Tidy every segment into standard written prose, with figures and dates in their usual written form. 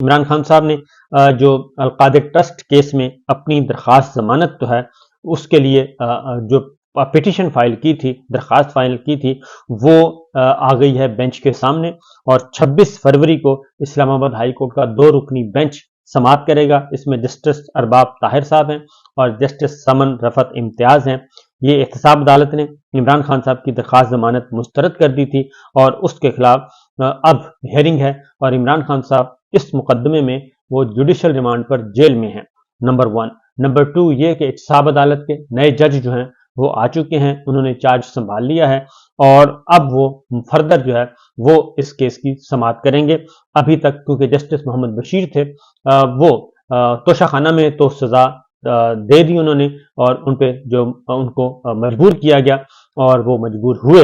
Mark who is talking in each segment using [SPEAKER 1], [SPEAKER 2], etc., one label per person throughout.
[SPEAKER 1] عمران خان صاحب نے جو القادر ٹرسٹ کیس میں اپنی درخواست ضمانت تو ہے اس کے لیے جو پٹیشن فائل کی تھی، درخواست فائل کی تھی، وہ آ گئی ہے بینچ کے سامنے، اور 26 فروری کو اسلام آباد ہائی کورٹ کا 2 رکنی بینچ سماعت کرے گا۔ اس میں جسٹس ارباب طاہر صاحب ہیں اور جسٹس سمن رفعت امتیاز ہیں۔ یہ احتساب عدالت نے عمران خان صاحب کی درخواست ضمانت مسترد کر دی تھی اور اس کے خلاف اب ہیئرنگ ہے، اور عمران خان صاحب اس مقدمے میں وہ جوڈیشل ریمانڈ پر جیل میں ہیں، نمبر 1۔ نمبر 2 یہ کہ احتساب عدالت کے نئے جج جو ہیں وہ آ چکے ہیں، انہوں نے چارج سنبھال لیا ہے، اور اب وہ فردر جو ہے وہ اس کیس کی سماعت کریں گے۔ ابھی تک کیونکہ جسٹس محمد بشیر تھے، وہ توشہ خانہ میں تو سزا دے دی انہوں نے، اور ان پہ جو ان کو مجبور کیا گیا اور وہ مجبور ہوئے،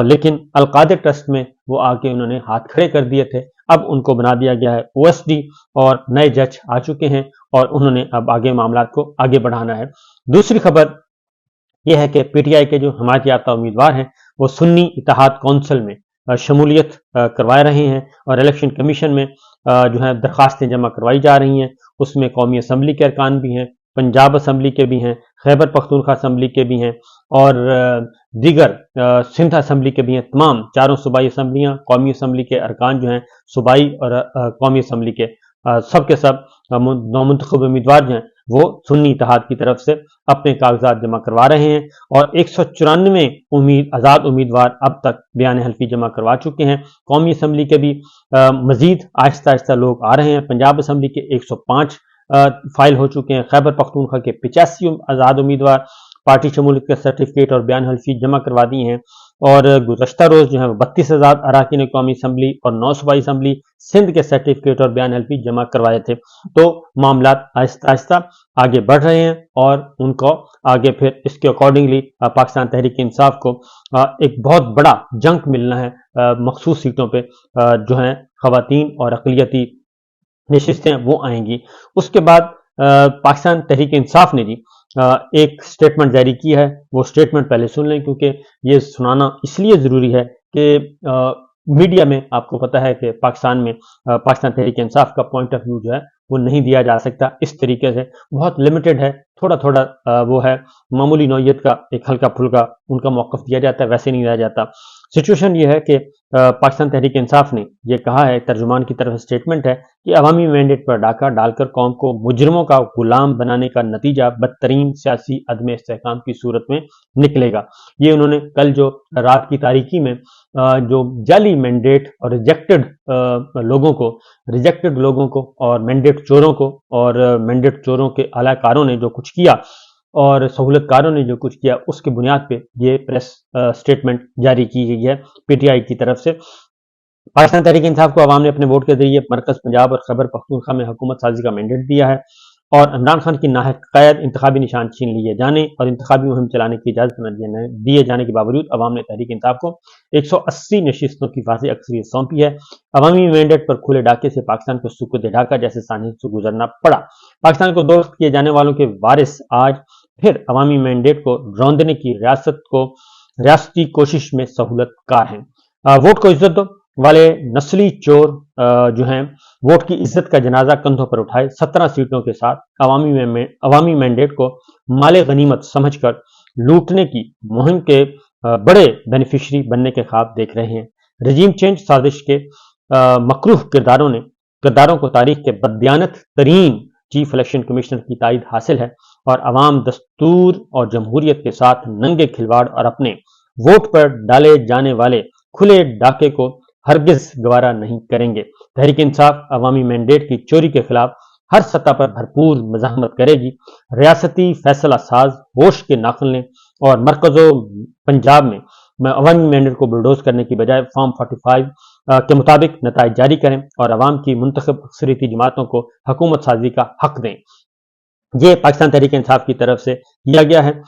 [SPEAKER 1] لیکن القادر ٹرسٹ میں وہ آ کے انہوں نے ہاتھ کھڑے کر دیے تھے۔ اب ان کو بنا دیا گیا ہے OSD، اور نئے جج آ چکے ہیں اور انہوں نے اب آگے معاملات کو آگے بڑھانا ہے۔ دوسری خبر یہ ہے کہ PTI کے جو حمایت یافتہ امیدوار ہیں وہ سنی اتحاد کونسل میں شمولیت کروا رہے ہیں، اور الیکشن کمیشن میں جو ہے درخواستیں جمع کروائی جا رہی ہیں۔ اس میں قومی اسمبلی کے ارکان بھی ہیں، پنجاب اسمبلی کے بھی ہیں، خیبر پختونخوا اسمبلی کے بھی ہیں، اور دیگر سندھ اسمبلی کے بھی ہیں۔ تمام چاروں صوبائی اسمبلیاں، قومی اسمبلی کے ارکان جو ہیں، صوبائی اور قومی اسمبلی کے سب نومنتخب امیدوار جو ہیں وہ سنی اتحاد کی طرف سے اپنے کاغذات جمع کروا رہے ہیں، اور 194 آزاد امیدوار اب تک بیان حلفی جمع کروا چکے ہیں۔ قومی اسمبلی کے بھی مزید آہستہ آہستہ لوگ آ رہے ہیں۔ پنجاب اسمبلی کے 105 فائل ہو چکے ہیں۔ خیبر پختونخوا کے 85 آزاد امیدوار پارٹی شمولیت کا سرٹیفکیٹ اور بیان حلفی جمع کروا دی ہیں، اور گزشتہ روز جو ہے 32 آزاد اراکین قومی اسمبلی اور 9 صوبائی اسمبلی سندھ کے سرٹیفکیٹ اور بیان حلفی جمع کروائے تھے۔ تو معاملات آہستہ آہستہ آگے بڑھ رہے ہیں، اور ان کو آگے پھر اس کے اکارڈنگلی پاکستان تحریک انصاف کو ایک بہت بڑا جنگ ملنا ہے۔ مخصوص سیٹوں پہ جو ہیں خواتین اور اقلیتی نشستیں وہ آئیں گی۔ اس کے بعد پاکستان تحریک انصاف نے جی ایک سٹیٹمنٹ جاری کی ہے، وہ سٹیٹمنٹ پہلے سن لیں کیونکہ یہ سنانا اس لیے ضروری ہے کہ میڈیا میں آپ کو پتہ ہے کہ پاکستان میں پاکستان تحریک انصاف کا پوائنٹ آف ویو جو ہے وہ نہیں دیا جا سکتا اس طریقے سے، بہت لمیٹڈ ہے، تھوڑا تھوڑا وہ ہے، معمولی نوعیت کا ایک ہلکا پھلکا ان کا موقف دیا جاتا ہے، ویسے نہیں دیا جاتا۔ سچویشن یہ ہے کہ پاکستان تحریک انصاف نے یہ کہا ہے، ترجمان کی طرف سٹیٹمنٹ ہے کہ عوامی مینڈیٹ پر ڈاکہ ڈال کر قوم کو مجرموں کا غلام بنانے کا نتیجہ بدترین سیاسی عدم استحکام کی صورت میں نکلے گا۔ یہ انہوں نے کل جو رات کی تاریکی میں جو جعلی مینڈیٹ اور ریجیکٹڈ لوگوں کو اور مینڈیٹ چوروں کو اور مینڈیٹ چوروں کے اعلی کاروں نے جو کچھ کیا اور سہولت کاروں نے جو کچھ کیا، اس کی بنیاد پہ یہ پریس سٹیٹمنٹ جاری کی گئی ہے PTI کی طرف سے۔ پاکستان تحریک انصاف کو عوام نے اپنے ووٹ کے ذریعے مرکز پنجاب اور خیبر پختونخوا میں حکومت سازی کا مینڈیٹ دیا ہے، اور عمران خان کی ناحق قید، انتخابی نشان چھین لیے جانے اور انتخابی مہم چلانے کی اجازت نہ دیے جانے کے باوجود عوام نے تحریک انصاف کو 180 نشستوں کی واضح اکثریت سونپی ہے۔ عوامی مینڈیٹ پر کھلے ڈاکے سے پاکستان کو سکوت ڈھاکہ جیسے سانحے سے گزرنا پڑا۔ پاکستان کو دوست کیے جانے والوں کے وارث آج پھر عوامی مینڈیٹ کو روندنے کی ریاستی کوشش میں سہولت کار ہیں۔ ووٹ کو عزت دو والے نسلی چور جو ہیں ووٹ کی عزت کا جنازہ کندھوں پر اٹھائے 17 سیٹوں کے ساتھ عوامی مینڈیٹ کو مال غنیمت سمجھ کر لوٹنے کی مہم کے بڑے بینیفیشری بننے کے خواب دیکھ رہے ہیں۔ رجیم چینج سازش کے مکروہ کرداروں کو تاریخ کے بددیانت ترین چیف الیکشن کمشنر کی تائید حاصل ہے، اور عوام دستور اور جمہوریت کے ساتھ ننگے کھلواڑ اور اپنے ووٹ پر ڈالے جانے والے کھلے ڈاکے کو ہرگز گوارا نہیں کریں گے۔ تحریک انصاف عوامی مینڈیٹ کی چوری کے خلاف ہر سطح پر بھرپور مزاحمت کرے گی۔ ریاستی فیصلہ ساز ہوش کے ناخن لیں اور مرکز و پنجاب میں عوامی مینڈیٹ کو بلڈوز کرنے کی بجائے فارم 45 کے مطابق نتائج جاری کریں اور عوام کی منتخب اکثریتی جماعتوں کو حکومت سازی کا حق دیں۔ یہ پاکستان تحریک انصاف کی طرف سے کیا گیا ہے۔